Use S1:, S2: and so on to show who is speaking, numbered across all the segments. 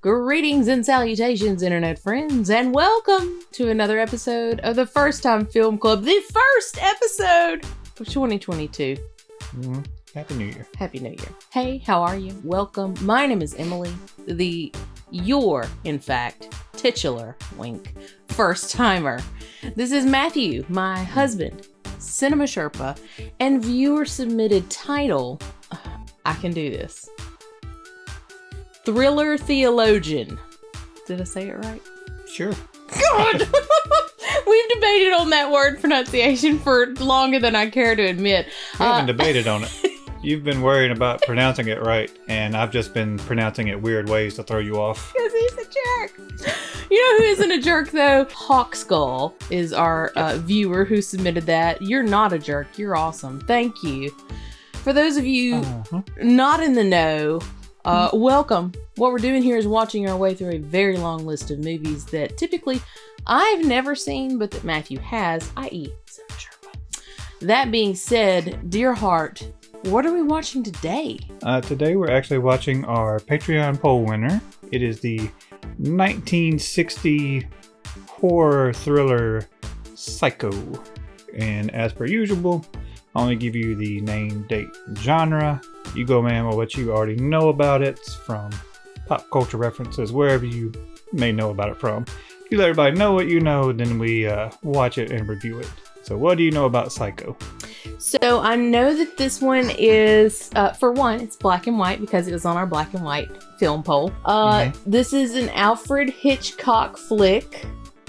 S1: Greetings and salutations, internet friends, and welcome to another episode of the First Time Film Club, the first episode of 2022.
S2: Happy New Year.
S1: Happy New Year. Hey, how are you? Welcome. My name is Emily, your, in fact, titular, wink, first timer. This is Matthew, my husband, Cinema Sherpa, and viewer submitted title, I can do this. Thriller Theologian. Did I say it right?
S2: Sure.
S1: God! We've debated on that word pronunciation for longer than I care to admit.
S2: We haven't debated on it. You've been worrying about pronouncing it right, and I've just been pronouncing it weird ways to throw you off.
S1: Because he's a jerk. You know who isn't a jerk, though? Hawkskull is our viewer who submitted that. You're not a jerk. You're awesome. Thank you. For those of you not in the know, welcome. What we're doing here is watching our way through a very long list of movies that typically I've never seen, but that Matthew has, i.e. Cinema Sherpa. That being said, dear heart, what are we watching today?
S2: Today we're actually watching our Patreon poll winner. It is the 1960 horror thriller Psycho. And as per usual, I only give you the name, date, and genre. You go, man, with what you already know about it from pop culture references, wherever you may know about it from. You let everybody know what you know, then we watch it and review it. So what do you know about Psycho?
S1: So I know that this one is, for one, it's black and white because it was on our black and white film poll. This is an Alfred Hitchcock flick.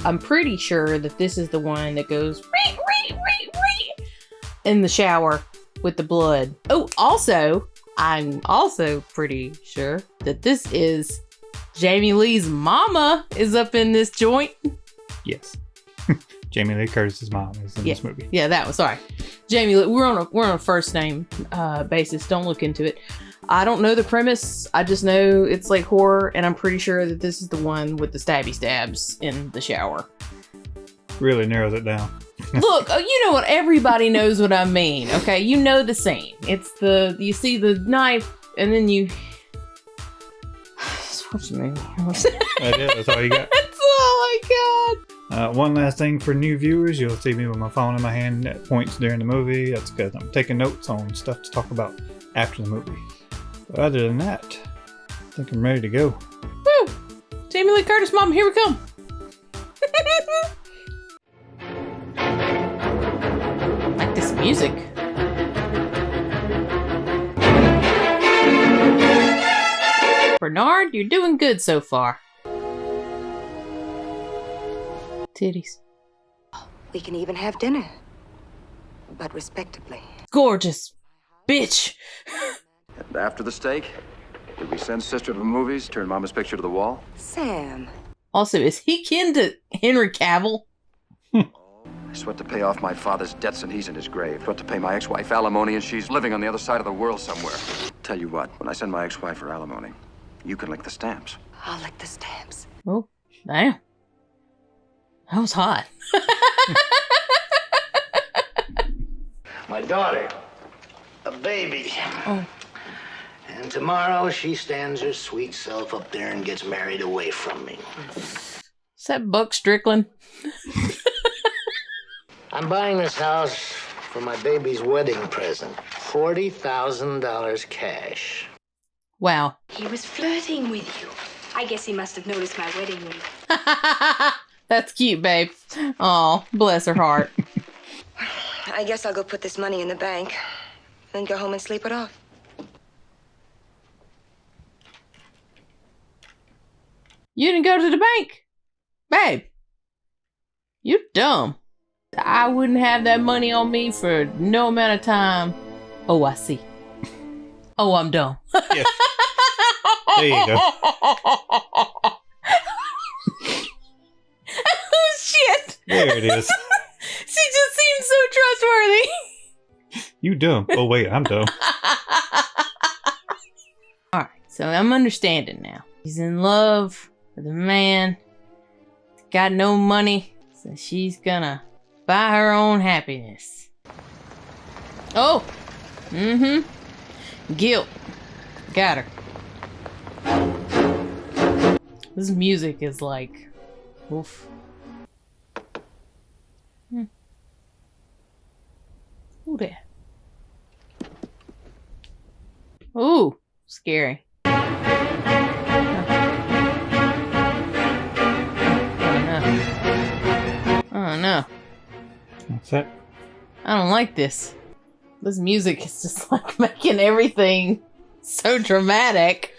S1: I'm pretty sure that this is the one that goes in the shower with the blood. Oh, also, I'm also pretty sure that this is Jamie Lee's mama is up in this joint.
S2: Yes. Jamie Lee Curtis's mom is in this movie. Yeah,
S1: that was, sorry. Jamie Lee, we're on a first name basis. Don't look into it. I don't know the premise. I just know it's like horror, and I'm pretty sure that this is the one with the stabby stabs in the shower.
S2: Really narrows it down.
S1: Look, you know what? Everybody knows what I mean. Okay, you know the scene. It's you see the knife, and then you. Just watch the movie.
S2: That's all you got.
S1: That's all I got.
S2: One last thing for new viewers, you'll see me with my phone in my hand at points during the movie. That's because I'm taking notes on stuff to talk about after the movie. But other than that, I think I'm ready to go.
S1: Woo! Jamie Lee Curtis, mom, here we come. Like this music. Bernard, you're doing good so far. Titties.
S3: We can even have dinner, but respectably.
S1: Gorgeous. Bitch.
S4: And after the steak, did we send sister to the movies, turn mama's picture to the wall?
S3: Sam.
S1: Also, is he kin to Henry Cavill?
S4: I sweat to pay off my father's debts and he's in his grave. Sweat to pay my ex-wife alimony and she's living on the other side of the world somewhere. Tell you what, when I send my ex-wife for alimony, you can lick the stamps.
S3: I'll lick the stamps.
S1: Oh, damn. That was hot.
S5: My daughter, a baby.
S1: Oh.
S5: And tomorrow she stands her sweet self up there and gets married away from me.
S1: Is that Buck Strickland?
S5: I'm buying this house for my baby's wedding present. $40,000 cash.
S1: Wow.
S6: He was flirting with you. I guess he must have noticed my wedding ring.
S1: That's cute, babe. Oh, bless her heart.
S3: I guess I'll go put this money in the bank, then go home and sleep it off.
S1: You didn't go to the bank? Babe. You dumb. I wouldn't have that money on me for no amount of time. Oh, I see. Oh, I'm dumb.
S2: Yeah. There you go.
S1: Oh, shit.
S2: There it is.
S1: She just seems so trustworthy.
S2: You dumb. Oh, wait, I'm dumb.
S1: Alright, so I'm understanding now. She's in love with a man. Got no money, so she's gonna buy her own happiness. Oh! Guilt. Got her. This music is like, oof. Who that? Ooh, scary. Oh no. Oh no.
S2: What's that?
S1: I don't like this. This music is just like making everything so dramatic.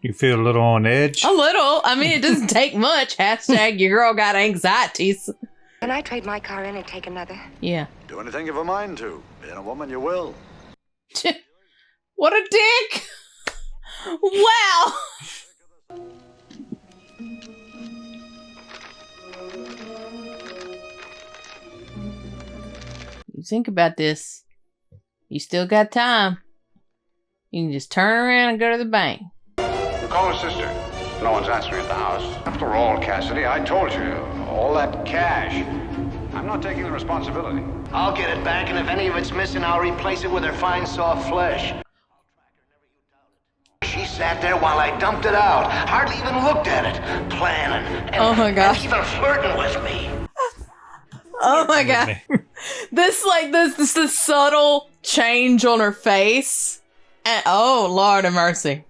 S2: You feel a little on edge?
S1: A little. I mean, it doesn't take much. Hashtag your girl got anxieties.
S3: Can I trade my car in and take another?
S1: Yeah.
S7: Do anything you've a mind to. Being a woman, you will.
S1: What a dick! Wow! You think about this. You still got time. You can just turn around and go to the bank.
S8: Call her sister. No one's answering at the house. After all, Cassidy, I told you, all that cash. I'm not taking the responsibility.
S5: I'll get it back, and if any of it's missing, I'll replace it with her fine, soft flesh. She sat there while I dumped it out. Hardly even looked at it. Planning. And,
S1: Oh my gosh.
S5: and even flirting with me.
S1: Oh my god. This subtle change on her face. And oh Lord of mercy.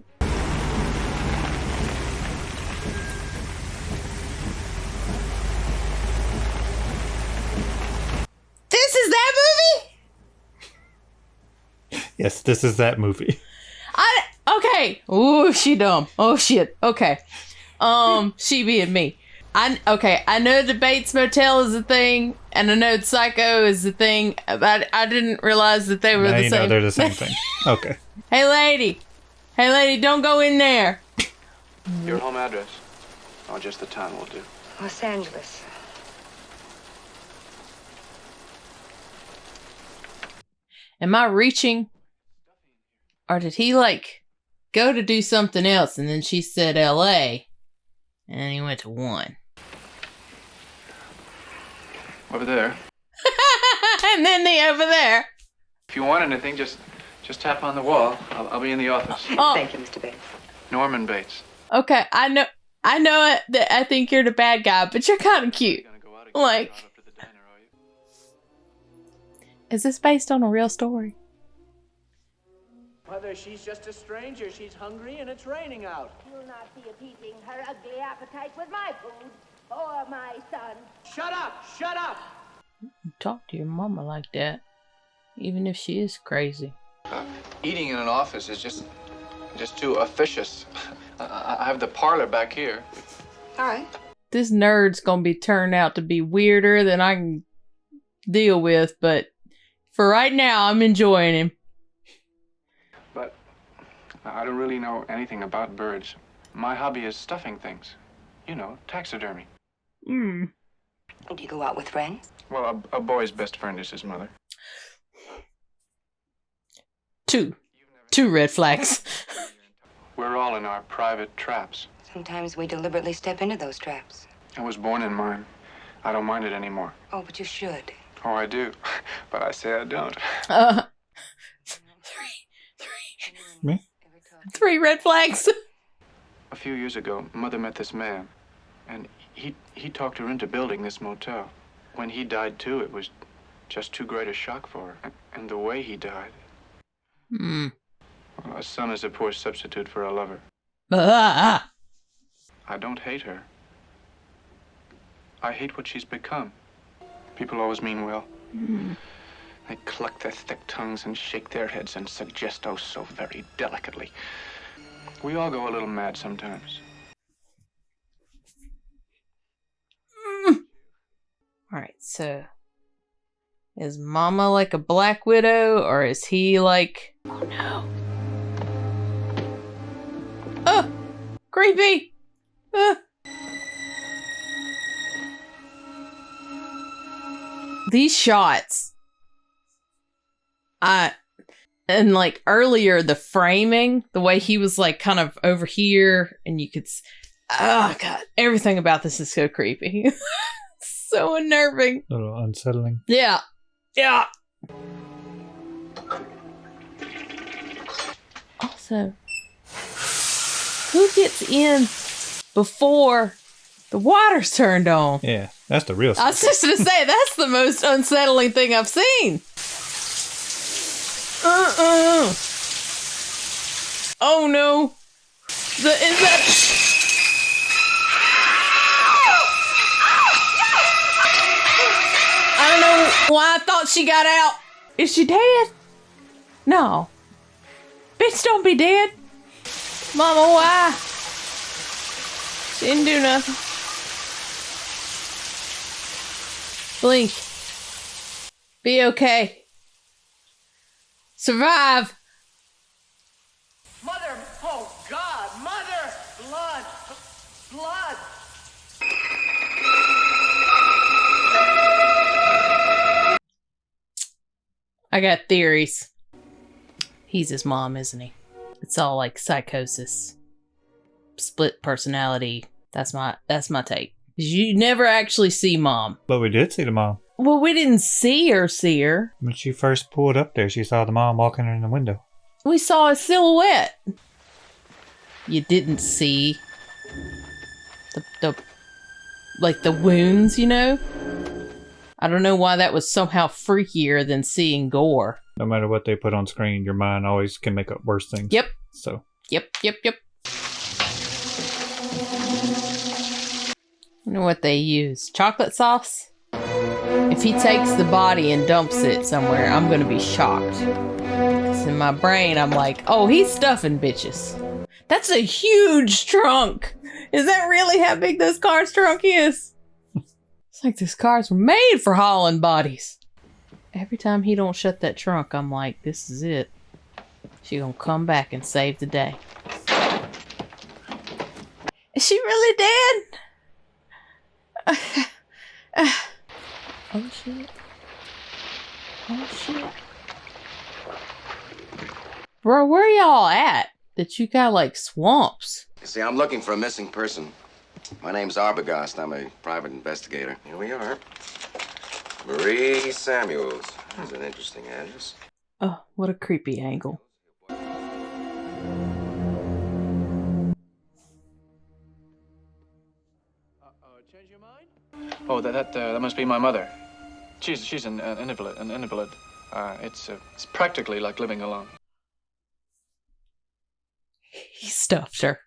S1: This is that movie?
S2: Yes, this is that movie.
S1: Okay. Ooh, she dumb. Oh shit. Okay. She being me. I know the Bates Motel is a thing, and I know Psycho is a thing, but I didn't realize that they were
S2: Now
S1: the
S2: you
S1: same.
S2: know they're the same thing. Okay.
S1: Hey lady, don't go in there.
S8: Your home address? Or just the town will do.
S3: Los Angeles.
S1: Am I reaching? Or did he like go to do something else and then she said LA and he went to 1?
S8: Over there.
S1: And then the over there.
S8: If you want anything, just tap on the wall. I'll be in the office.
S1: Oh.
S3: Thank you, Mr. Bates.
S8: Norman Bates.
S1: Okay, I know it, that I think you're the bad guy, but you're kind of cute.
S8: Gonna go out again.
S1: Like,
S8: Drive up to the diner, are you?
S1: is this based on a real story?
S9: Mother, she's just a stranger. She's hungry and it's raining out.
S10: You'll not be appeasing her ugly appetite with my food or my son.
S9: Shut up! Shut up!
S1: Talk to your mama like that, even if she is crazy.
S8: Eating in an office is just too officious. I have the parlor back here.
S3: All right.
S1: This nerd's gonna be turned out to be weirder than I can deal with, but for right now, I'm enjoying him.
S8: But I don't really know anything about birds. My hobby is stuffing things. You know, taxidermy.
S1: Hmm.
S3: Do you go out with friends?
S8: Well, a boy's best friend is his mother.
S1: Two red flags.
S8: We're all in our private traps.
S3: Sometimes we deliberately step into those traps.
S8: I was born in mine. I don't mind it anymore.
S3: Oh, but you should.
S8: Oh, I do. But I say I don't.
S2: Me?
S1: Three red flags.
S8: A few years ago, Mother met this man, and he talked her into building this motel. When he died, too, it was just too great a shock for her. And the way he died.
S1: Hmm.
S8: Well, a son is a poor substitute for a lover.
S1: Ah.
S8: I don't hate her. I hate what she's become. People always mean well. They cluck their thick tongues and shake their heads and suggest oh so very delicately. We all go a little mad sometimes.
S1: Alright, so is Mama like a Black Widow, or is he like... Oh no. Oh! Creepy! These shots... And like earlier, the framing, the way he was like kind of over here, and you could... Oh god, everything about this is so creepy. So unnerving.
S2: A little unsettling.
S1: Yeah. Yeah. Also, who gets in before the water's turned on.
S2: Yeah, that's the real
S1: I was just going to say, that's the most unsettling thing I've seen. Oh no. Is that... I don't know why I thought she got out. Is she dead? No. Bitch, don't be dead. Mama, why? She didn't do nothing. Blink. Be okay. Survive.
S9: Mother! Oh, God! Mother! Blood! Blood!
S1: I got theories. He's his mom, isn't he? It's all like psychosis. Split personality. That's my take. You never actually see mom.
S2: But we did see the mom.
S1: Well, we didn't see her.
S2: When she first pulled up there, she saw the mom walking in the window.
S1: We saw a silhouette. You didn't see the wounds, you know? I don't know why that was somehow freakier than seeing gore.
S2: No matter what they put on screen, your mind always can make up worse things.
S1: Yep.
S2: So.
S1: Yep. You know what they use? Chocolate sauce? If he takes the body and dumps it somewhere, I'm gonna be shocked. 'Cause in my brain, I'm like, oh, he's stuffing bitches. That's a huge trunk. Is that really how big this car's trunk is? It's like these cars were made for hauling bodies. Every time he don't shut that trunk, I'm like, this is it. She gonna come back and save the day. Is she really dead? Oh shit. Bro, where y'all at? That you got like swamps.
S4: You see, I'm looking for a missing person. My name's Arbogast. I'm a private investigator. Here we are. Marie Samuels. That's an interesting address.
S1: Oh, what a creepy angle.
S9: Change your mind?
S8: Oh, that must be my mother. She's an invalid. It's practically like living alone.
S1: He stuffed her.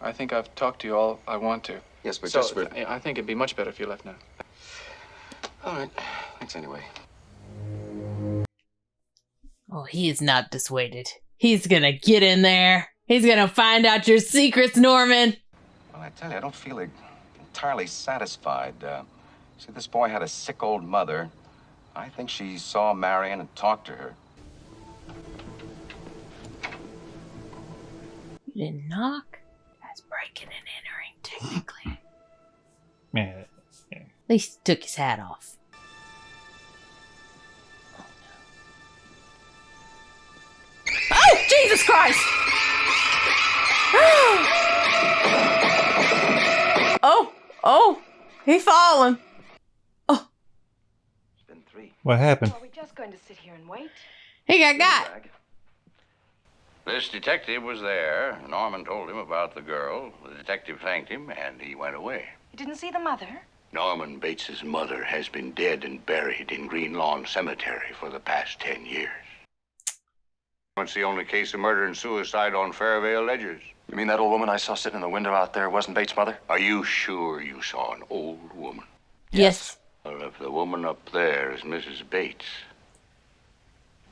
S8: I think I've talked to you all I want to.
S4: Yes, but
S8: So
S4: just for...
S8: I think it'd be much better if you left now.
S4: All right. Thanks anyway.
S1: Oh, he is not dissuaded. He's gonna get in there. He's gonna find out your secrets, Norman.
S4: Well, I tell you, I don't feel entirely satisfied. See, this boy had a sick old mother. I think she saw Marion and talked to her.
S1: You didn't knock? That's breaking and entering, technically.
S2: Yeah.
S1: At least he took his hat off. Oh, Jesus Christ! Oh, he fallen. Oh.
S4: It's been 3.
S2: What happened?
S3: Are we just going to sit here and wait?
S1: He got.
S11: This detective was there. Norman told him about the girl. The detective thanked him, and he went away.
S3: You didn't see the mother?
S11: Norman Bates's mother has been dead and buried in Green Lawn Cemetery for the past 10 years. It's the only case of murder and suicide on Fairvale Ledgers.
S4: You mean that old woman I saw sitting in the window out there wasn't Bates' mother?
S11: Are you sure you saw an old woman?
S1: Yes.
S11: Well, if the woman up there is Mrs. Bates,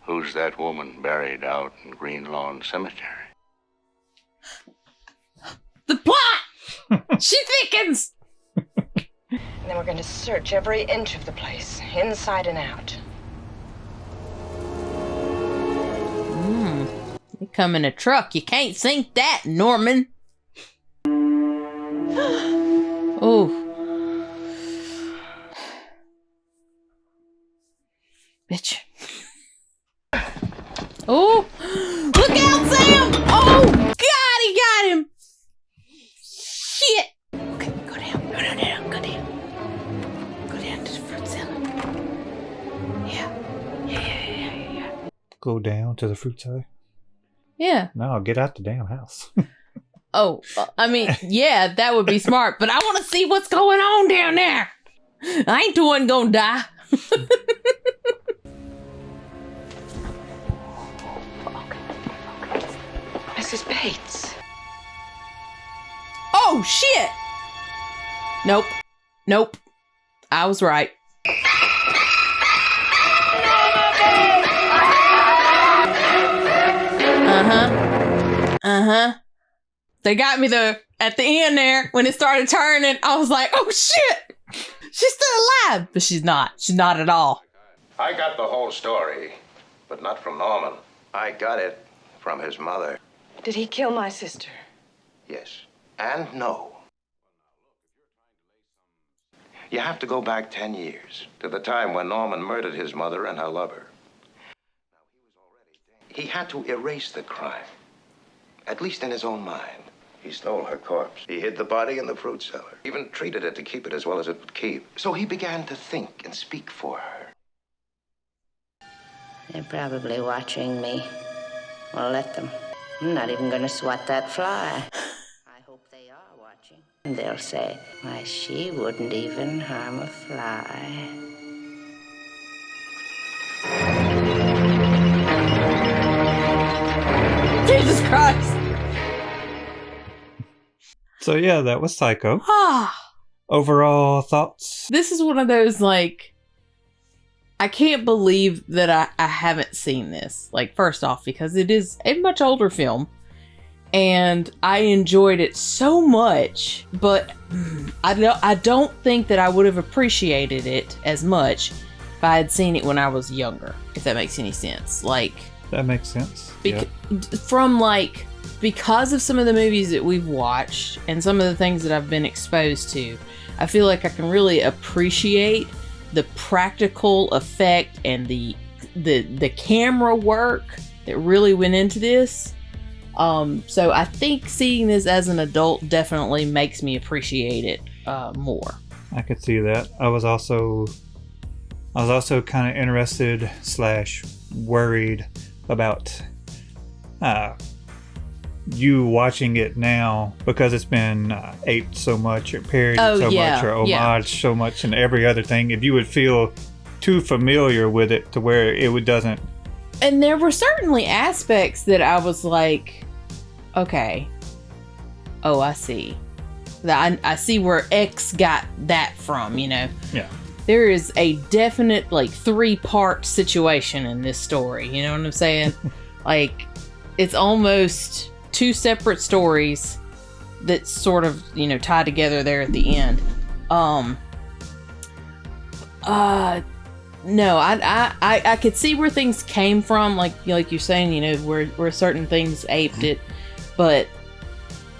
S11: who's that woman buried out in Green Lawn Cemetery?
S1: The plot! She thickens!
S3: And then we're going to search every inch of the place, inside and out.
S1: You come in a truck. You can't sink that, Norman. Oh. Bitch. Oh. Look out, Sam! Oh, God, he got him. Shit. Okay, go down. Go down. Go down to the fruit salad. Yeah.
S2: Go down to the fruit cellar?
S1: Yeah.
S2: No, get out the damn house.
S1: Oh, I mean, yeah, that would be smart, but I want to see what's going on down there. I ain't the one gonna die.
S3: Mrs. Bates.
S1: Oh, shit! Nope. I was right. They got me there at the end there when it started turning. I was like, oh shit! She's still alive! But she's not. She's not at all.
S11: I got the whole story, but not from Norman. I got it from his mother.
S3: Did he kill my sister?
S11: Yes. And no. You have to go back 10 years to the time when Norman murdered his mother and her lover. He had to erase the crime, at least in his own mind. He stole her corpse. He hid the body in the fruit cellar, even treated it to keep it as well as it would keep. So he began to think and speak for her.
S10: They're probably watching me. Well, let them. I'm not even gonna swat that fly. I hope they are watching. And they'll say, why, she wouldn't even harm a fly.
S1: Jesus Christ!
S2: So yeah, that was Psycho.
S1: Ah.
S2: Overall thoughts?
S1: This is one of those, like, I can't believe that I haven't seen this. Like, first off, because it is a much older film. And I enjoyed it so much. But I don't think that I would have appreciated it as much if I had seen it when I was younger. If that makes any sense. Like...
S2: That makes sense.
S1: Because of some of the movies that we've watched and some of the things that I've been exposed to, I feel like I can really appreciate the practical effect and the camera work that really went into this. So I think seeing this as an adult definitely makes me appreciate it more.
S2: I could see that. I was also kind of interested / worried about you watching it now because it's been aped so much or parodied much or homaged so much and every other thing. If you would feel too familiar with it to where it doesn't.
S1: And there were certainly aspects that I was like, okay, oh, I see. I see where X got that from, you know?
S2: Yeah.
S1: There is a definite, like, 3-part situation in this story. You know what I'm saying? Like, it's almost 2 separate stories that sort of, you know, tie together there at the end. No, I could see where things came from, like you're saying, you know, where certain things aped it, but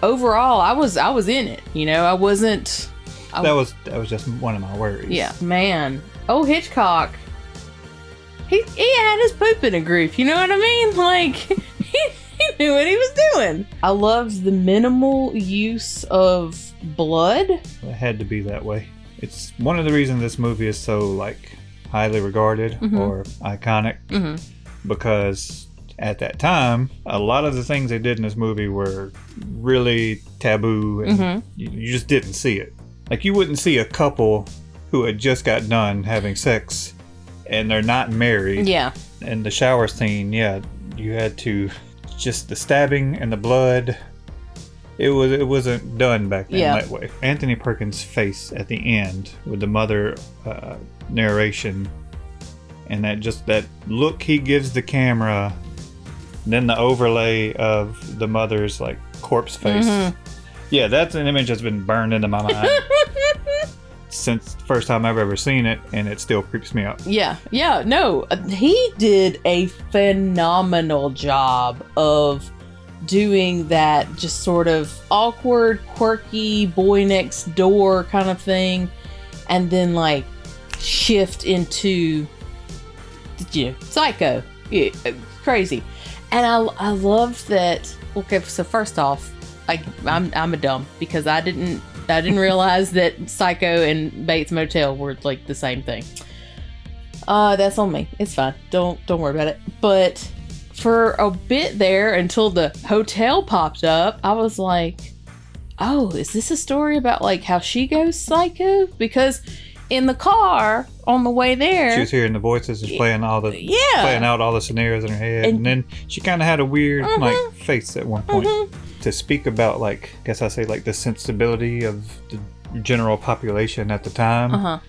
S1: overall, I was in it. You know, I wasn't.
S2: That was just one of my worries.
S1: Yeah, man. Oh, Hitchcock. He had his poop in a group. You know what I mean? Like he knew what he was doing. I loved the minimal use of blood.
S2: It had to be that way. It's one of the reasons this movie is so, like, highly regarded or iconic, because at that time, a lot of the things they did in this movie were really taboo, and you just didn't see it. Like, you wouldn't see a couple who had just got done having sex and they're not married.
S1: Yeah.
S2: And the shower scene, yeah, you had to, just the stabbing and the blood, it wasn't done back then that way. Anthony Perkins' face at the end with the mother narration and that look he gives the camera, and then the overlay of the mother's, like, corpse face. Yeah, that's an image that's been burned into my mind since the first time I've ever seen it, and it still creeps me out.
S1: Yeah, no, he did a phenomenal job of doing that just sort of awkward, quirky, boy next door kind of thing, and then, like, shift into, you know, Psycho. Yeah, crazy. And I loved that. Okay, so first off, I'm a dumb because I didn't realize that Psycho and Bates Motel were, like, the same thing. That's on me. It's fine. Don't worry about it. But for a bit there until the hotel popped up, I was like, oh, is this a story about like how she goes psycho? Because in the car on the way there,
S2: she was hearing the voices and playing out all the scenarios in her head, and then she kind of had a weird like face at one point to speak about, like, I guess I say, like, the sensibility of the general population at the time.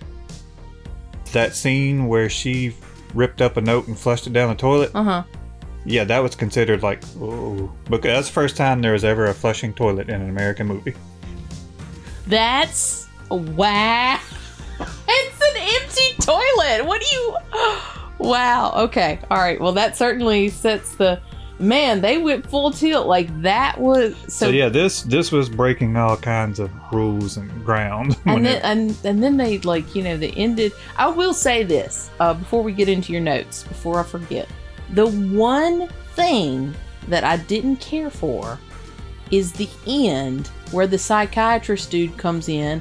S2: That scene where she ripped up a note and flushed it down the toilet. Yeah, that was considered like, oh, because that's the first time there was ever a flushing toilet in an American movie.
S1: That's wow. It's an empty toilet. What do you... Wow. Okay. All right. Well, that certainly sets the... Man, they went full tilt. Like, that was...
S2: So yeah, this was breaking all kinds of rules and ground.
S1: And then they, like, you know, they ended... I will say this, before we get into your notes, before I forget. The one thing that I didn't care for is the end where the psychiatrist dude comes in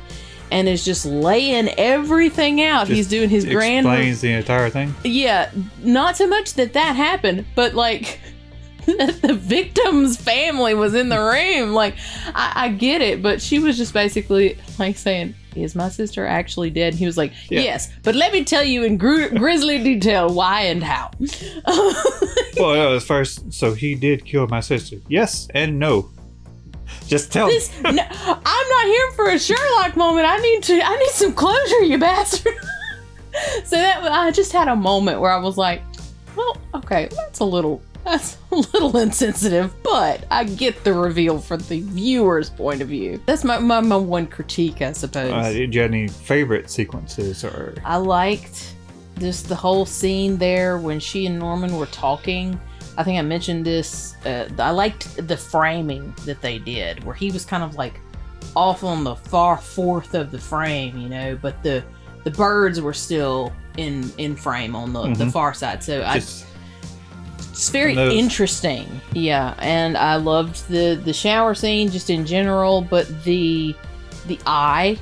S1: and is just laying everything out. He's doing his grand...
S2: Explains the entire thing?
S1: Yeah. Not so much that happened, but, like, the victim's family was in the room. Like, I get it, but she was just basically, like, saying, is my sister actually dead? And he was like, yes, but let me tell you in grisly detail why and how.
S2: Well, that was first, so he did kill my sister. Yes and no. Just tell me.
S1: No, I'm not here for a Sherlock moment. I need some closure, you bastard. So I just had a moment where I was like, well, okay, that's a little insensitive, but I get the reveal from the viewer's point of view. That's my one critique, I suppose.
S2: Did you have any favorite sequences? Or
S1: I liked just the whole scene there when she and Norman were talking. I think I mentioned this. I liked the framing that they did, where he was kind of like off on the far fourth of the frame, you know, but the birds were still in frame on the far side. So it's very interesting. Yeah, and I loved the shower scene just in general, but the eye,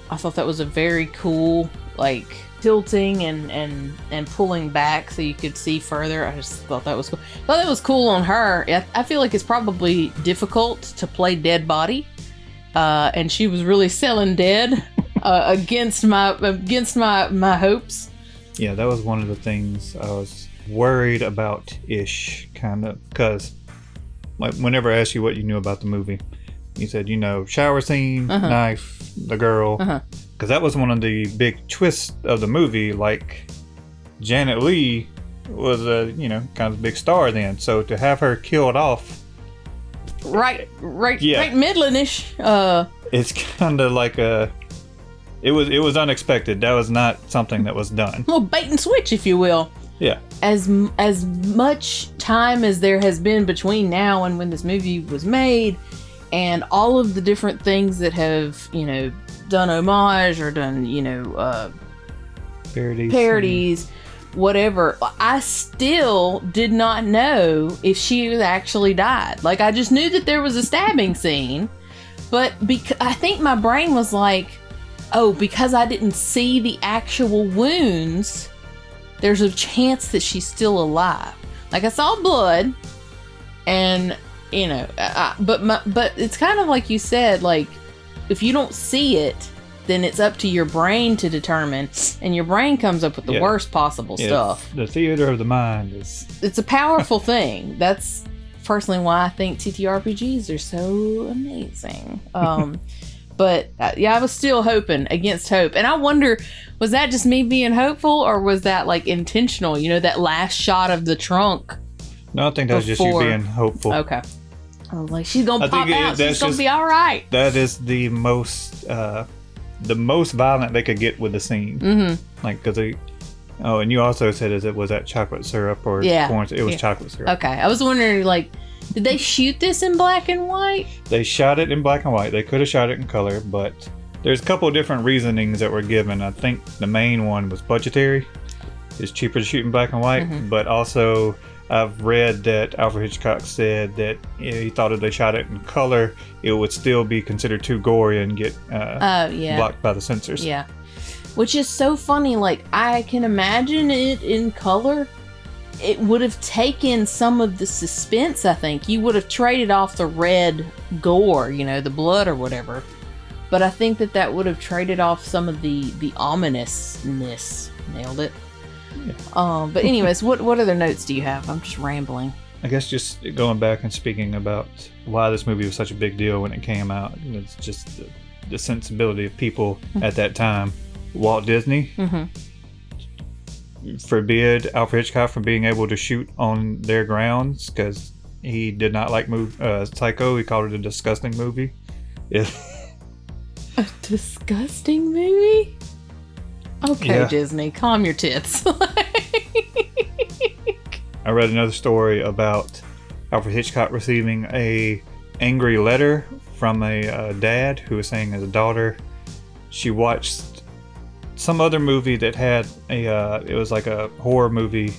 S1: I thought that was a very cool, like, tilting and pulling back so you could see further. I just thought that was cool. I thought that was cool on her. I feel like it's probably difficult to play dead body, and she was really selling dead against my hopes.
S2: Yeah, that was one of the things I was worried about ish, kind of, because like whenever I asked you what you knew about the movie, you said, you know, shower scene, knife, the girl, because that was one of the big twists of the movie. Like, Janet Leigh was a, you know, kind of big star then, so to have her killed off right middling-ish, it's kind of like it was unexpected. That was not something that was done.
S1: Well, bait and switch, if you will.
S2: Yeah.
S1: As much time as there has been between now and when this movie was made, and all of the different things that have, you know, done homage or done, you know, parodies, whatever, I still did not know if she actually died. Like, I just knew that there was a stabbing scene, but I think my brain was like, oh, because I didn't see the actual wounds, there's a chance that she's still alive. Like, I saw blood, and, you know, but it's kind of like you said, like, if you don't see it, then it's up to your brain to determine, and your brain comes up with the worst possible stuff. The
S2: theater of the mind is...
S1: It's a powerful thing. That's personally why I think TTRPGs are so amazing. But yeah, I was still hoping against hope. And I wonder, was that just me being hopeful, or was that like intentional? You know, that last shot of the trunk.
S2: No, I think that was just you being hopeful.
S1: Okay. I was like, she's going to pop out. She's going to be all right.
S2: That is the most violent they could get with the scene. Mm-hmm. Like, because they... Oh, and you also said, was that chocolate syrup or corn? It was chocolate syrup.
S1: Okay. I was wondering, like, did they shoot this in black and white?
S2: They shot it in black and white. They could have shot it in color, but there's a couple of different reasonings that were given. I think the main one was budgetary. It's cheaper to shoot in black and white, but also I've read that Alfred Hitchcock said that he thought if they shot it in color, it would still be considered too gory and get blocked by the censors.
S1: Yeah. Which is so funny. Like, I can imagine it in color, it would have taken some of the suspense, I think. You would have traded off the red gore, the blood or whatever. But I think that would have traded off some of the ominousness. Nailed it. Yeah. But anyways, what other notes do you have? I'm just rambling.
S2: I guess just going back and speaking about why this movie was such a big deal when it came out. It's just the sensibility of people at that time. Walt Disney forbid Alfred Hitchcock from being able to shoot on their grounds because he did not like Psycho. He called it a disgusting movie. A
S1: disgusting movie? Okay, yeah. Disney, calm your tits.
S2: I read another story about Alfred Hitchcock receiving a angry letter from a dad who was saying his daughter, she watched some other movie that had it was like a horror movie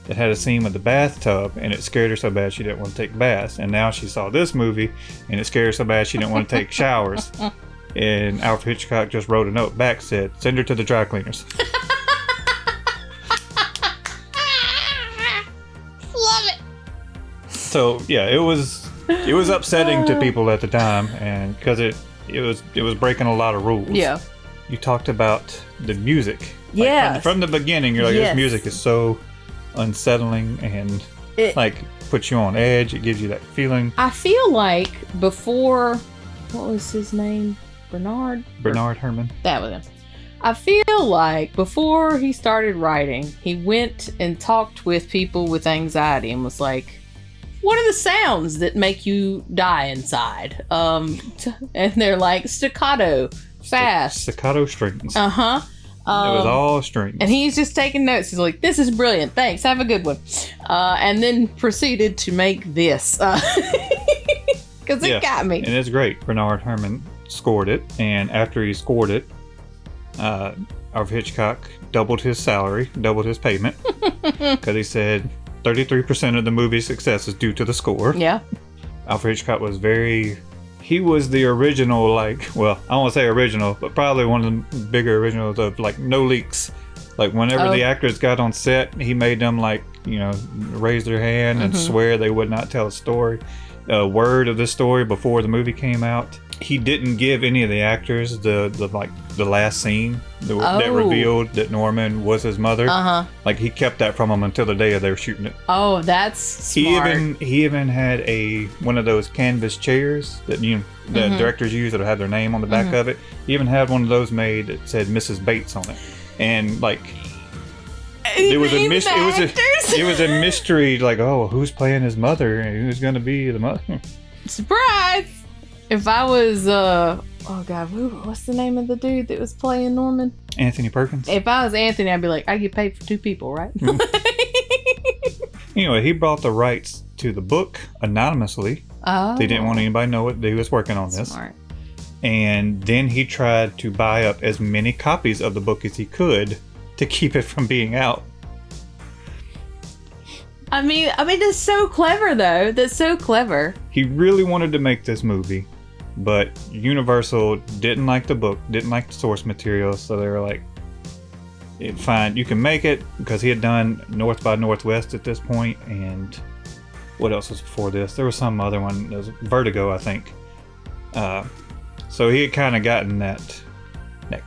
S2: that had a scene with the bathtub, and it scared her so bad she didn't want to take baths. And now she saw this movie, and it scared her so bad she didn't want to take showers. And Alfred Hitchcock just wrote a note back, said, "Send her to the dry cleaners."
S1: Love it.
S2: So yeah, it was upsetting to people at the time, and because it was breaking a lot of rules.
S1: Yeah.
S2: You talked about the music.
S1: Yeah.
S2: From the beginning, you're like,
S1: yes.
S2: This music is so unsettling and it puts you on edge. It gives you that feeling.
S1: I feel like before, what was his name? Bernard
S2: Herrmann.
S1: That was him. I feel like before he started writing, he went and talked with people with anxiety and was like, what are the sounds that make you die inside? And they're like staccato, fast.
S2: Staccato strings.
S1: Uh-huh.
S2: It was all strings.
S1: And he's just taking notes. He's like, this is brilliant. Thanks. Have a good one. And then proceeded to make this. Because it got me.
S2: And it's great. Bernard Herrmann scored it. And after he scored it, Alfred Hitchcock doubled his salary, doubled his payment. Because he said 33% of the movie's success is due to the score.
S1: Yeah.
S2: Alfred Hitchcock was he was the original, I don't want to say original, but probably one of the bigger originals of no leaks. Like whenever the actors got on set, he made them raise their hand and swear they would not tell a word of the story before the movie came out. He didn't give any of the actors the last scene that revealed that Norman was his mother. He kept that from them until the day they were shooting it.
S1: Oh, that's smart.
S2: He even had one of those canvas chairs that directors use that'll have their name on the back of it. He even had one of those made that said Mrs. Bates on it, and it was a mystery. It was a mystery. Who's playing his mother and who's going to be the mother?
S1: Surprise! If I was, what's the name of the dude that was playing Norman?
S2: Anthony Perkins.
S1: If I was Anthony, I'd be like, I get paid for 2 people, right?
S2: Anyway, he brought the rights to the book anonymously.
S1: Oh.
S2: They didn't want anybody to know that he was working on this.
S1: Smart.
S2: And then he tried to buy up as many copies of the book as he could to keep it from being out.
S1: I mean, that's so clever, though. That's so clever.
S2: He really wanted to make this movie, but Universal didn't like the book, didn't like the source material, so they were like, fine, you can make it, because he had done North by Northwest at this point, and what else was before this? There was some other one, it was Vertigo, I think. So he had kind of gotten that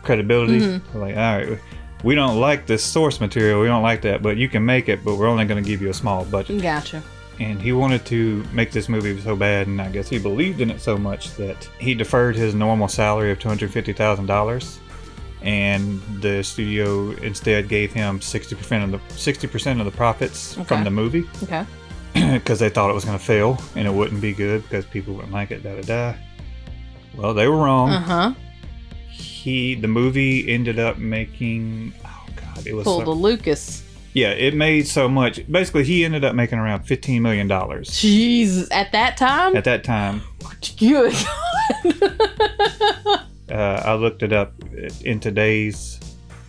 S2: credibility. So all right, we don't like this source material, we don't like that, but you can make it, but we're only going to give you a small budget.
S1: Gotcha.
S2: And he wanted to make this movie so bad, and I guess he believed in it so much that he deferred his normal salary of $250,000, and the studio instead gave him 60% of the profits from the movie.
S1: Okay.
S2: Because they thought it was going to fail and it wouldn't be good because people wouldn't like it. Well, they were wrong. The movie ended up making, it was
S1: pulled a Lucas.
S2: Yeah, it made so much. Basically, he ended up making around $15 million.
S1: Jesus, at that time?
S2: At that time.
S1: Good.
S2: I looked it up in today's,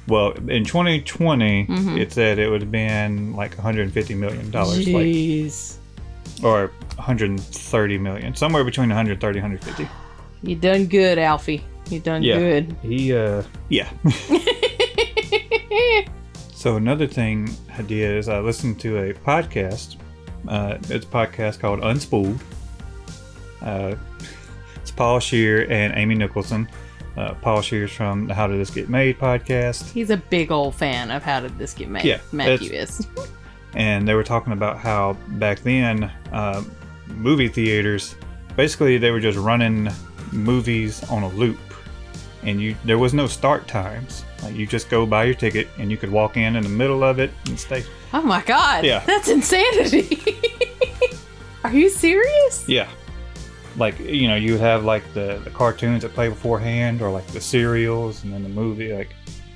S2: in 2020, it said it would have been $150 million.
S1: Jeez.
S2: Or 130 million. Somewhere between 130 and 150.
S1: You done good, Alfie. You done good.
S2: He, So another thing I did is I listened to a podcast. It's a podcast called Unspooled. It's Paul Scheer and Amy Nicholson. Paul Scheer's from the How Did This Get Made podcast.
S1: He's a big old fan of How Did This Get Made.
S2: Yeah,
S1: Matthew is.
S2: And they were talking about how back then, movie theaters, basically they were just running movies on a loop. And there was no start times. Like, you just go buy your ticket and you could walk in the middle of it and stay.
S1: Oh my God.
S2: Yeah.
S1: That's insanity. Are you serious?
S2: Yeah. Like, you know, you have like the cartoons that play beforehand, or like the serials, and then the movie. Like,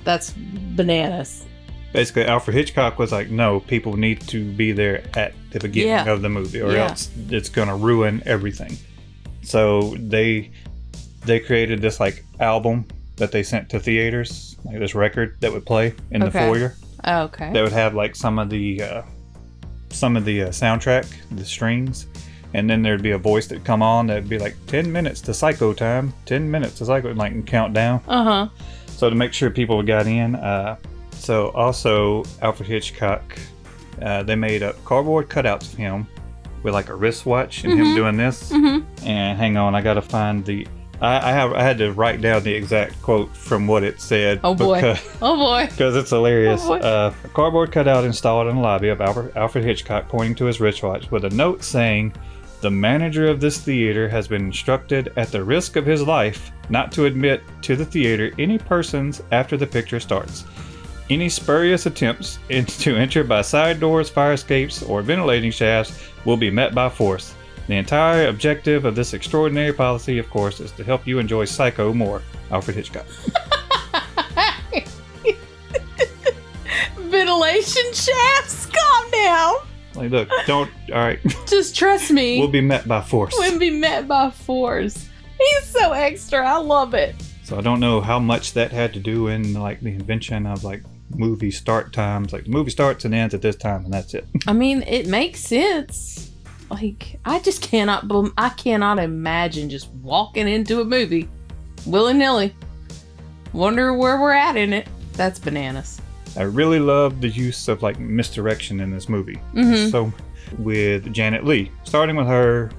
S1: that's bananas.
S2: Basically, Alfred Hitchcock was like, no, people need to be there at the beginning of the movie, or else it's gonna ruin everything. So they created this like album that they sent to theaters, like this record that would play in the foyer.
S1: Oh, okay.
S2: That would have like some of the soundtrack, the strings, and then there'd be a voice that'd come on that'd be like 10 minutes to Psycho time, 10 minutes to Psycho, like, and count down. So to make sure people got in. So also Alfred Hitchcock, they made up cardboard cutouts of him with like a wristwatch and him doing this. And hang on, I gotta find the. I had to write down the exact quote from what it said.
S1: Oh boy!
S2: Because it's hilarious.
S1: Oh
S2: a cardboard cutout installed in the lobby of Alfred Hitchcock, pointing to his wristwatch with a note saying, "The manager of this theater has been instructed, at the risk of his life, not to admit to the theater any persons after the picture starts. Any spurious attempts to enter by side doors, fire escapes, or ventilating shafts will be met by force. The entire objective of this extraordinary policy, of course, is to help you enjoy Psycho more. Alfred Hitchcock."
S1: Ventilation shafts? Calm down.
S2: Like, look, don't. All right.
S1: Just trust me.
S2: We'll be met by force.
S1: We'll be met by force. He's so extra. I love it.
S2: So I don't know how much that had to do in like the invention of like movie start times. Like, the movie starts and ends at this time, and that's it.
S1: I mean, it makes sense. Like, I just cannot imagine just walking into a movie willy-nilly. Wonder where we're at in it. That's bananas.
S2: I really love the use of like misdirection in this movie. So with Janet Leigh, starting with her,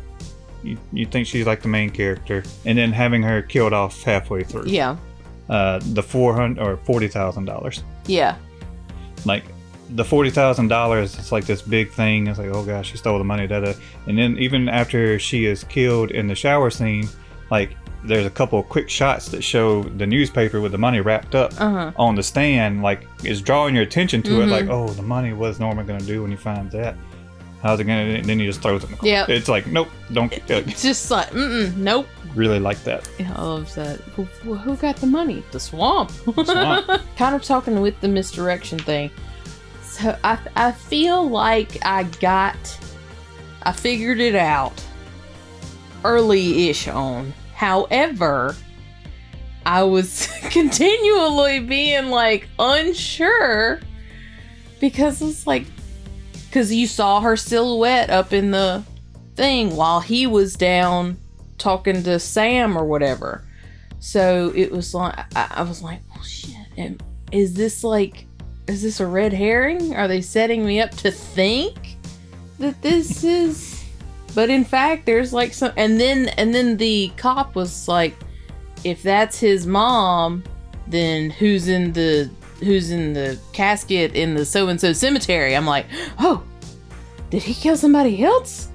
S2: you think she's like the main character, and then having her killed off halfway through.
S1: Yeah.
S2: The $40,000.
S1: Yeah.
S2: Like, the $40,000, it's like this big thing. It's like, oh gosh, she stole the money, and then even after she is killed in the shower scene, like, there's a couple of quick shots that show the newspaper with the money wrapped up on the stand, like, is drawing your attention to it, like, oh, the money, what's Norman gonna do when he finds that? How's it gonna? And then he just throws it in the car.
S1: Yeah.
S2: It's like, nope, don't.
S1: It's just like, nope.
S2: Really like that.
S1: Yeah, I love that. Who got the money? The swamp.
S2: Swamp.
S1: Kind of talking with the misdirection thing. So I feel like I figured it out early-ish on. However, I was continually being like unsure because it's like, because you saw her silhouette up in the thing while he was down talking to Sam or whatever. So it was like, I was like, well, shit, is this a red herring? Are they setting me up to think that this is? But in fact, there's like some, and then the cop was like, if that's his mom, then who's in the casket in the so-and-so cemetery? I'm like, oh, did he kill somebody else?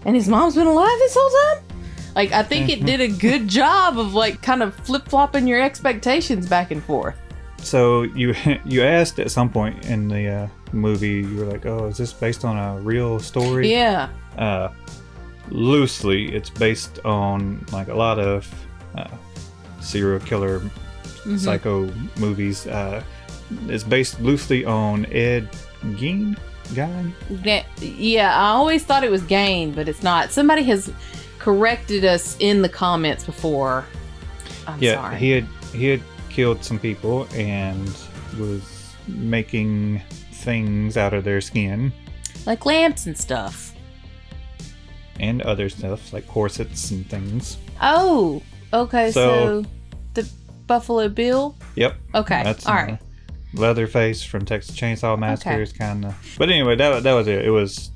S1: And his mom's been alive this whole time? Like, I think it did a good job of like kind of flip-flopping your expectations back and forth.
S2: So you asked at some point in the movie, you were like, oh, is this based on a real story?
S1: Yeah.
S2: Loosely, it's based on like a lot of serial killer psycho movies. It's based loosely on Ed Gein.
S1: Yeah, I always thought it was Gain, but it's not. Somebody has corrected us in the comments before. I'm sorry.
S2: He had killed some people and was making things out of their skin,
S1: like lamps and stuff,
S2: and other stuff like corsets and things.
S1: Oh, okay. So the Buffalo Bill.
S2: Yep.
S1: Okay.
S2: That's
S1: all right.
S2: Leatherface from Texas Chainsaw Massacre is kind of. But anyway, that was it. It was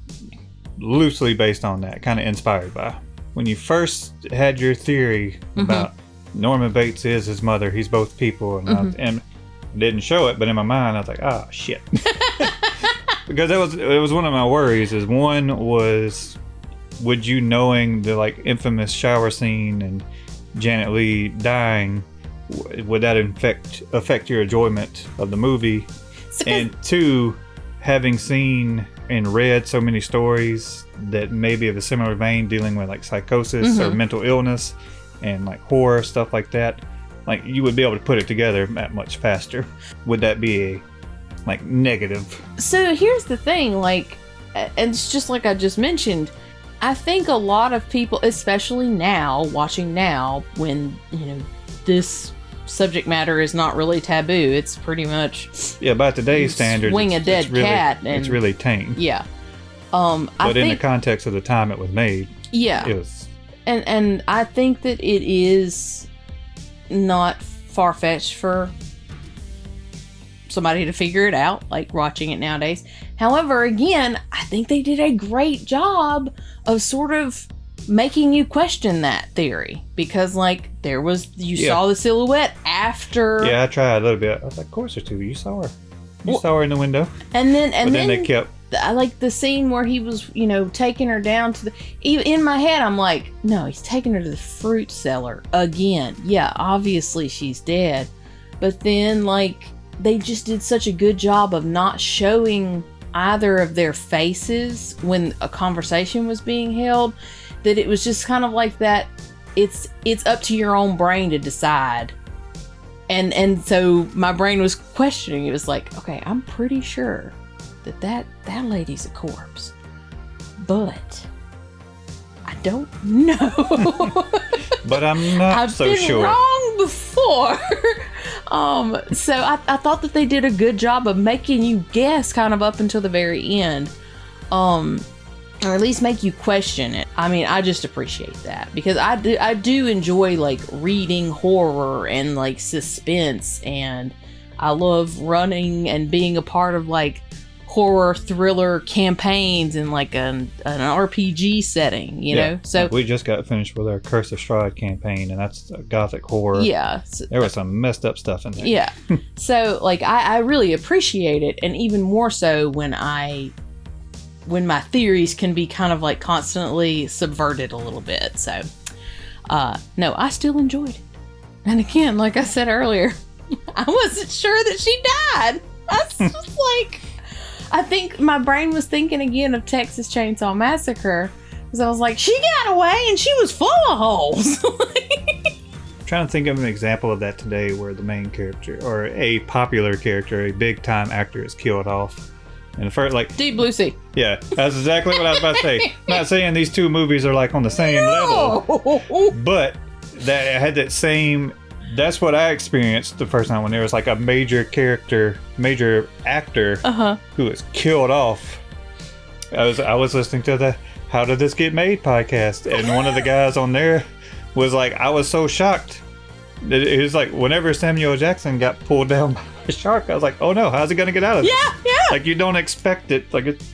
S2: loosely based on that, kind of inspired by. When you first had your theory about Norman Bates is his mother, he's both people, and didn't show it, but in my mind I was like, oh shit. Because it was one of my worries. Is one was, would you, knowing the like infamous shower scene and Janet Leigh dying, would that affect your enjoyment of the movie? And two, having seen and read so many stories that maybe of a similar vein, dealing with like psychosis or mental illness and like horror stuff like that, like you would be able to put it together that much faster. Would that be a like negative? So
S1: here's the thing, like, and it's just like I just mentioned, I think a lot of people, especially now, watching now, when, you know, this subject matter is not really taboo, it's pretty much
S2: by today's standards,
S1: swing a dead cat, and
S2: it's really tame.
S1: But
S2: in the context of the time it was made, it was.
S1: And I think that it is not far-fetched for somebody to figure it out, like watching it nowadays. However, again, I think they did a great job of sort of making you question that theory, because like there was, you saw the silhouette after. I tried a little bit. I was like, of course there's two. You saw her. You saw her in the window. And then they kept. I like the scene where he was, you know, taking her down to the. In my head, I'm like, no, he's taking her to the fruit cellar again. Yeah, obviously she's dead, but then like they just did such a good job of not showing either of their faces when a conversation was being held, that it was just kind of like that. It's up to your own brain to decide. And so my brain was questioning. It was like, okay, I'm pretty sure that lady's a corpse, but I don't know.
S2: But I'm not so sure.
S1: I've been wrong before. So I thought that they did a good job of making you guess kind of up until the very end. Or at least make you question it. I mean, I just appreciate that, because I do enjoy like reading horror and like suspense, and I love running and being a part of like horror thriller campaigns in like an RPG setting, you know? So
S2: we just got finished with our Curse of Strahd campaign, and that's a gothic horror. So there was some messed up stuff in there. So like I really appreciate it, and even more so when my theories can be kind of like constantly subverted a little bit. So no, I still enjoyed it. And again, like I said earlier, I wasn't sure that she died. That's just like, I think my brain was thinking again of Texas Chainsaw Massacre, because I was like, she got away and she was full of holes. I'm trying to think of an example of that today, where the main character, or a popular character, a big time actor, is killed off. And the first, like,
S1: Deep Blue Sea.
S2: Yeah, that's exactly what I was about to say. I'm not saying these two movies are like on the same level, but that had that same. That's what I experienced the first time, when there was like a major actor who was killed off. I was listening to the "How Did This Get Made" podcast, and one of the guys on there was like, I was so shocked. It was like, whenever Samuel Jackson got pulled down by a shark, I was like, oh no, how's he gonna get out of this? Like, you don't expect it. Like, it's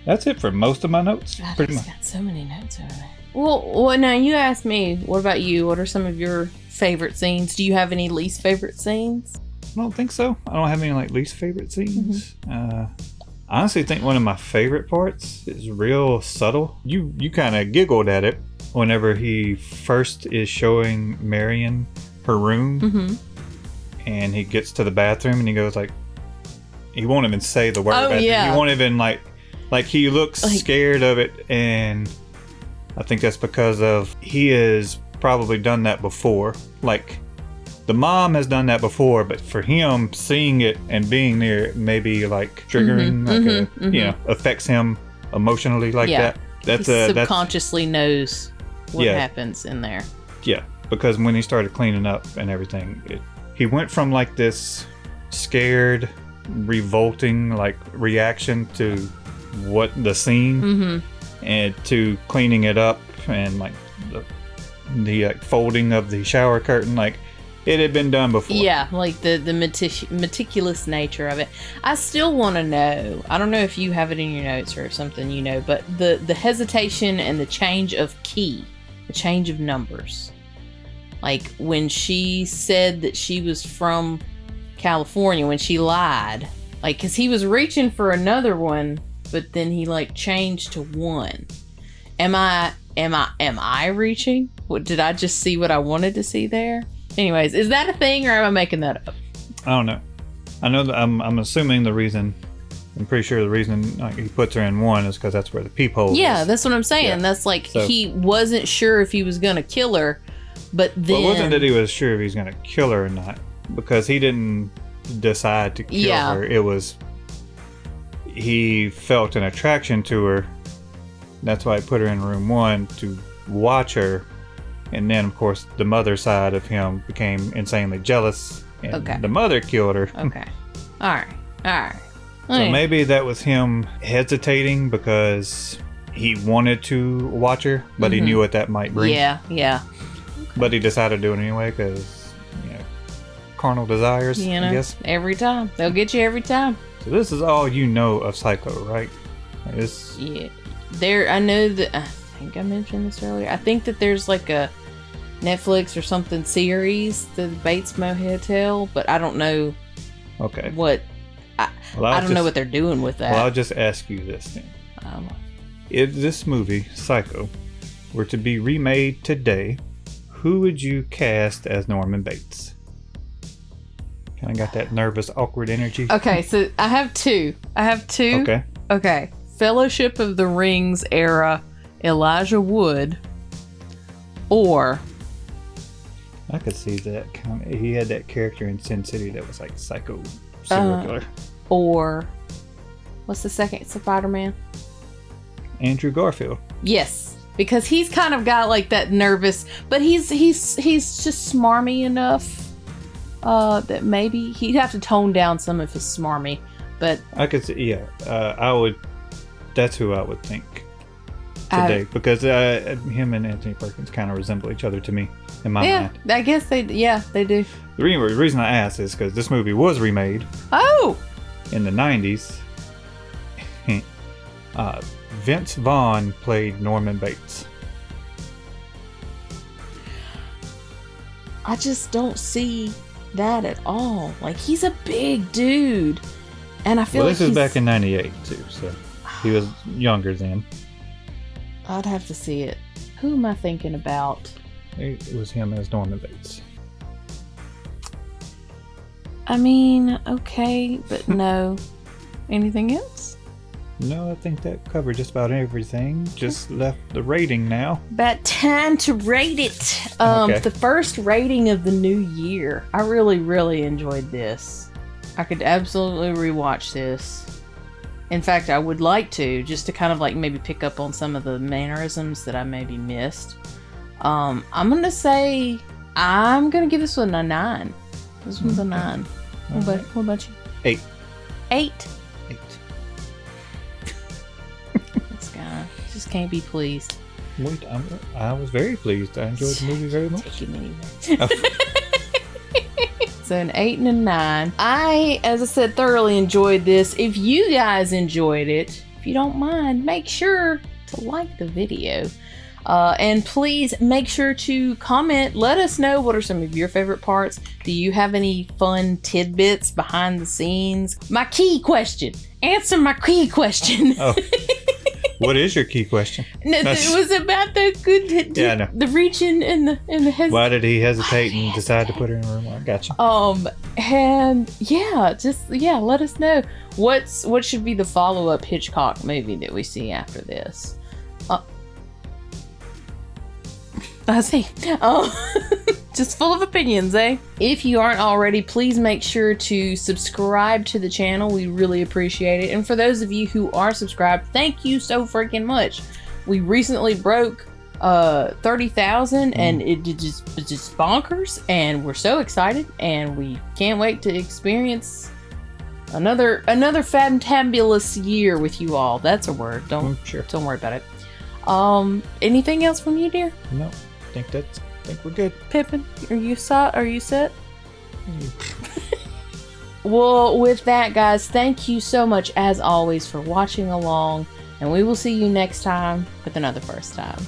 S2: that's it for most of my notes. Pretty much.
S1: Got so many notes over there. Well, now you asked me, what about you? What are some of your favorite scenes? Do you have any least favorite scenes?
S2: I don't think so. I don't have any like least favorite scenes. I honestly think one of my favorite parts is real subtle. You kind of giggled at it whenever he first is showing Marion her room, and he gets to the bathroom and he goes like, he won't even say the word bathroom. He won't even like he looks scared of it, and I think that's because of he has probably done that before. Like, the mom has done that before, but for him, seeing it and being there maybe like triggering, you know, affects him emotionally like that. That's
S1: he subconsciously knows what happens in there.
S2: Yeah, because when he started cleaning up and everything, he went from like this scared, revolting like reaction to what the scene, and to cleaning it up and like the folding of the shower curtain. Like, it had been done before.
S1: Yeah, like the meticulous nature of it. I still want to know. I don't know if you have it in your notes or something, you know, but the hesitation and the change of key, the change of numbers. Like when she said that she was from California, when she lied, like, because he was reaching for another one, but then he like changed to one. Am I reaching? What, did I just see what I wanted to see there? Anyways, is that a thing or am I making that up?
S2: I don't know. I know that I'm assuming I'm pretty sure the reason like, he puts her in one is because that's where the peephole is.
S1: Yeah, that's what I'm saying. Yeah. That's like, so, he wasn't sure if he was going to kill her, but then...
S2: Well, it wasn't that he was sure if he was going to kill her or not, because he didn't decide to kill her. It was... He felt an attraction to her. That's why he put her in room 1 to watch her. And then, of course, the mother side of him became insanely jealous. And the mother killed her.
S1: Okay. All right.
S2: So maybe that was him hesitating because he wanted to watch her, but he knew what that might bring.
S1: Yeah. Okay.
S2: But he decided to do it anyway because, carnal desires, I guess.
S1: Every time. They'll get you every time.
S2: So this is all you know of Psycho, right?
S1: Yeah. I know that... I think I mentioned this earlier. I think that there's like a Netflix or something series, the Bates Motel, but I don't know what... I don't know what they're doing with that.
S2: Well, I'll just ask you this then. If this movie, Psycho, were to be remade today, who would you cast as Norman Bates? Kind of got that nervous, awkward energy.
S1: Okay, so I have two. Okay. Fellowship of the Rings era Elijah Wood, or...
S2: I could see that. He had that character in Sin City that was like psycho serial killer.
S1: Or... What's the second Spider-Man?
S2: Andrew Garfield.
S1: Yes, because he's kind of got like that nervous, but he's just smarmy enough that maybe he'd have to tone down some of his smarmy. But
S2: I could see, I would. That's who I would think today, because him and Anthony Perkins kind of resemble each other to me in my mind.
S1: I guess they do.
S2: The reason I asked is because this movie was remade.
S1: Oh.
S2: In the 90s. Vince Vaughn played Norman Bates.
S1: I just don't see that at all. Like, he's a big dude, and I feel
S2: this is back in '98 too, so he was younger then.
S1: I'd have to see it. Who am I thinking about?
S2: It was him as Norman Bates.
S1: I mean, okay, but no. Anything else?
S2: No, I think that covered just about everything. Just left the rating now.
S1: About time to rate it. The first rating of the new year. I really, really enjoyed this. I could absolutely rewatch this. In fact, I would like to, just to kind of like maybe pick up on some of the mannerisms that I maybe missed. I'm going to give this one a 9. This one's a 9. What about you?
S2: 8.
S1: 8? This guy just can't be pleased.
S2: Wait, I was very pleased. I enjoyed the movie very much.
S1: Take him anywhere. So an 8 and a 9. I, as I said, thoroughly enjoyed this. If you guys enjoyed it, if you don't mind, make sure to like the video. And please make sure to comment. Let us know what are some of your favorite parts. Do you have any fun tidbits behind the scenes? My key question. Answer my key question.
S2: Oh. What is your key question?
S1: No, it was about the reaching and the hesitation.
S2: Why did he hesitate and decide to put her in room 1? Gotcha.
S1: And let us know what should be the follow-up Hitchcock movie that we see after this. I see. Just full of opinions, eh? If you aren't already, please make sure to subscribe to the channel. We really appreciate it. And for those of you who are subscribed, thank you so freaking much. We recently broke 30,000 and it's just bonkers, and we're so excited, and we can't wait to experience another fantabulous year with you all. That's a word. Don't worry about it. Anything else from you, dear?
S2: No, I think that's think we're good.
S1: Pippin, are you set? Well, with that, guys, thank you so much, as always, for watching along. And we will see you next time with another First Time.